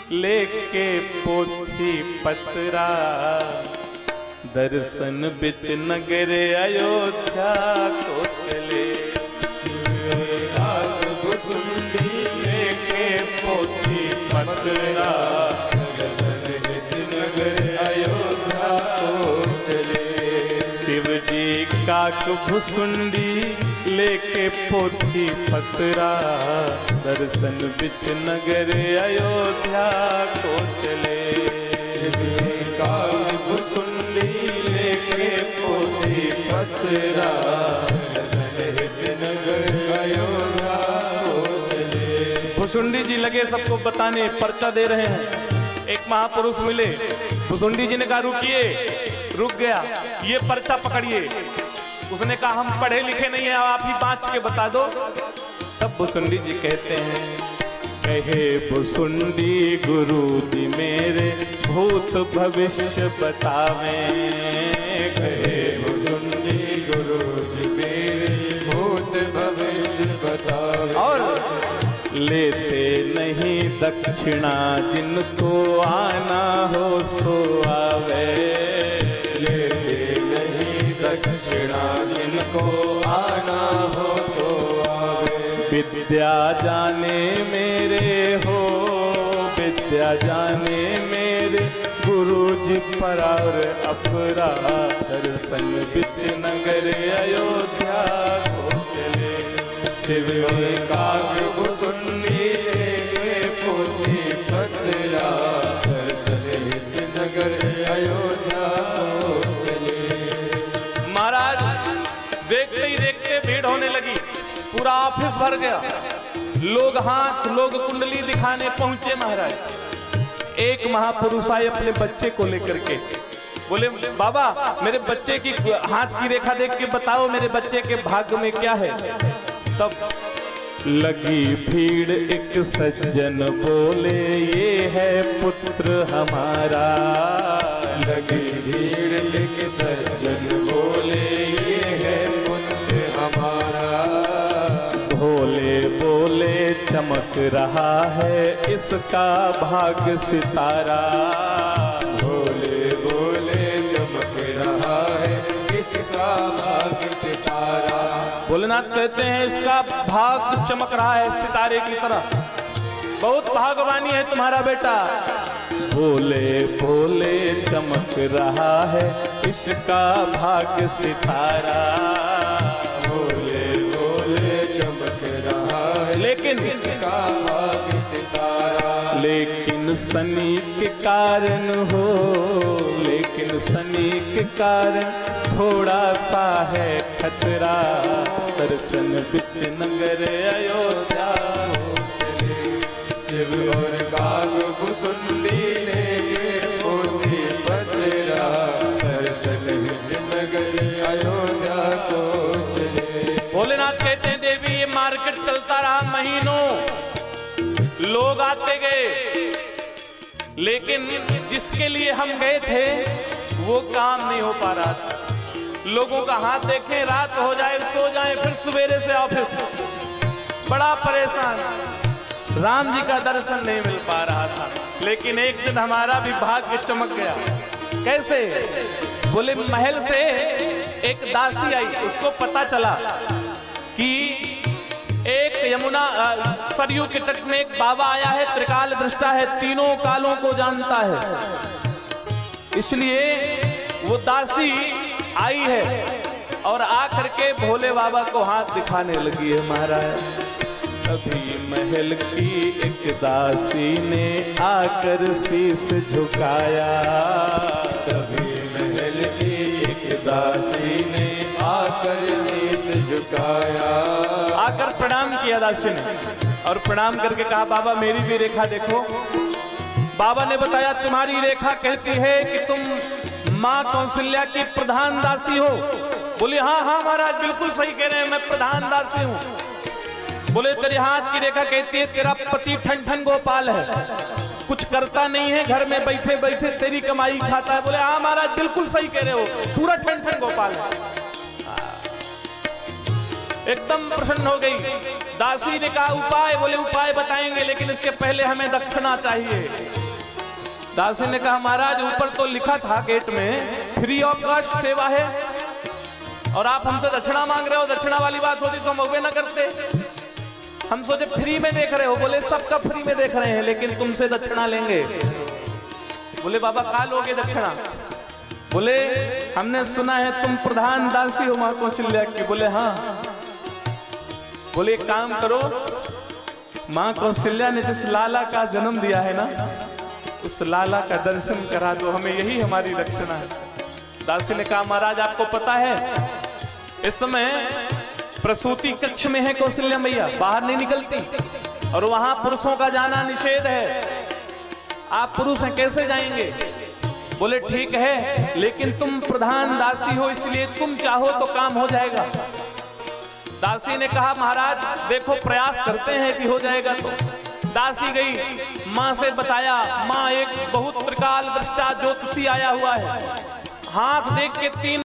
लेके पोथी पतरा, दर्शन बिच नगर अयोध्या को चले। भुसुंडी लेके पोथी पतरा, दर्शन बिच नगर अयोध्या को चले। शिव जी काक भुसुंडी लेके पोथी पतरा, दर्शन बिच नगर अयोध्या को चले। शिव जी काक भुसुंडी लेके पोथी पतरा, दर्शन बिच नगर अयोध्या को चले। भुसुंडी जी लगे सबको बताने, पर्चा दे रहे हैं। एक महापुरुष मिले, भुसुंडी जी ने कहा रुकिए, रुक गया, ये पर्चा पकड़िए। उसने कहा हम पढ़े लिखे नहीं है, आप ही बाँच के बता दो। तब भुसुंडी जी कहते हैं, कहे भुसुंडी गुरु जी मेरे भूत भविष्य बतावें। कहे भुसुंडी गुरु जी मेरे भूत भविष्य बतावें। और लेते नहीं दक्षिणा, जिनको आना हो सो आवे। लेते नहीं दक्षिणा, जिनको आना हो सो आवे। विद्या जाने मेरे हो, विद्या जाने मेरे गुरु जी परा और अपरा, दर्शन बिच नगर अयोध्या को चले। शिव काक भुसुंडी लेके पोथी पतरा, दर्शन बिच नगर अयोध्या को चले। महाराज देखते ही देखते भीड़ होने लगी, पूरा ऑफिस भर गया। लोग हाथ, लोग कुंडली दिखाने पहुंचे। महाराज एक महापुरुष आए अपने बच्चे को लेकर के, बोले बाबा मेरे बच्चे की हाथ की रेखा देख के बताओ मेरे बच्चे के भाग्य में क्या है। तब लगी भीड़, एक सज्जन बोले ये है पुत्र हमारा। लगी भीड़, एक सज्जन बोले ये है पुत्र हमारा। भोले बोले चमक रहा है इसका भाग्य सितारा। भोले बोले चमक रहा है इसका भाग्य सितारा। भोलेनाथ कहते हैं इसका भाग्य चमक रहा है सितारे की तरह, बहुत भाग्यवानी है तुम्हारा बेटा। भोले भोले चमक रहा है इसका भाग्य सितारा। भोले भोले चमक रहा है लेकिन इसका भाग्य सितारा। लेकिन शनि के कारण हो, लेकिन शनि के कारण थोड़ा सा है खतरा। दर्शन बिच नगर अयोध्या हो चले। शिव और काक भुसुंडी लेके पोथी पतरा, दर्शन बिच नगर अयोध्या को चले। भोलेनाथ कहते हैं देवी ये मार्केट चलता रहा महीनों, लोग आते गए, लेकिन जिसके लिए हम गए थे वो काम नहीं हो पा रहा था। लोगों का हाथ देखें, रात हो जाए सो जाए, फिर सवेरे से ऑफिस, बड़ा परेशान। राम जी का दर्शन नहीं मिल पा रहा था। लेकिन एक दिन हमारा भी भाग्य चमक गया। कैसे? बोले महल से एक दासी आई, उसको पता चला कि एक यमुना सरयू के तट में एक बाबा आया है, त्रिकाल दृष्टा है, तीनों कालों को जानता है। इसलिए वो दासी आई है और आकर के भोले बाबा को हाथ दिखाने लगी है। महाराज अभी महल की एक दासी ने आकर शीश झुकाया। तभी महल की एक दासी ने आकर शीश झुकाया। आकर प्रणाम किया दासी ने और प्रणाम करके कहा बाबा मेरी भी रेखा देखो। बाबा ने बताया तुम्हारी रेखा कहती है कि तुम माँ कौशल्या की प्रधान दासी हो। बोले हाँ हाँ महाराज बिल्कुल सही कह रहे हैं, मैं प्रधान दासी हूँ। बोले तेरे हाथ की रेखा कहती है तेरा पति ठन ठन गोपाल है, कुछ करता नहीं है, घर में बैठे बैठे तेरी कमाई खाता है। बोले हाँ महाराज बिल्कुल सही कह रहे हो, पूरा ठन ठन गोपाल है। एकदम प्रसन्न हो गई। दासी ने कहा उपाय, बोले उपाय बताएंगे लेकिन इसके पहले हमें दक्षिणा चाहिए। दासी ने कहा महाराज ऊपर तो लिखा था गेट में फ्री ऑफ कॉस्ट सेवा है और आप हमसे दक्षिणा मांग रहे हो। दक्षिणा वाली बात होती तो हम अवे न करते, हम सोचे फ्री में देख रहे हो। बोले सबका फ्री में देख रहे हैं लेकिन तुमसे दक्षिणा लेंगे। बोले बाबा का लोगे दक्षिणा? बोले हमने सुना है तुम प्रधान दासी हो मां कौशल्या की। बोले हाँ। बोले एक काम करो, मां कौशल्या ने जिस लाला का जन्म दिया है ना उस लाला का दर्शन करा दो, हमें यही हमारी दक्षिणा है। दासी ने कहा महाराज आपको पता है इस समय प्रसूति कक्ष में है कौशल्या मैया, बाहर नहीं निकलती और वहां पुरुषों का जाना निषेध है। आप पुरुष हैं कैसे जाएंगे? बोले ठीक है लेकिन तुम प्रधान दासी हो इसलिए तुम चाहो तो काम हो जाएगा। दासी ने कहा महाराज देखो प्रयास करते हैं कि हो जाएगा। तो दासी गई, माँ से बताया, माँ एक बहुत त्रिकाल दृष्टा ज्योतिषी आया हुआ है, हाथ देख के 3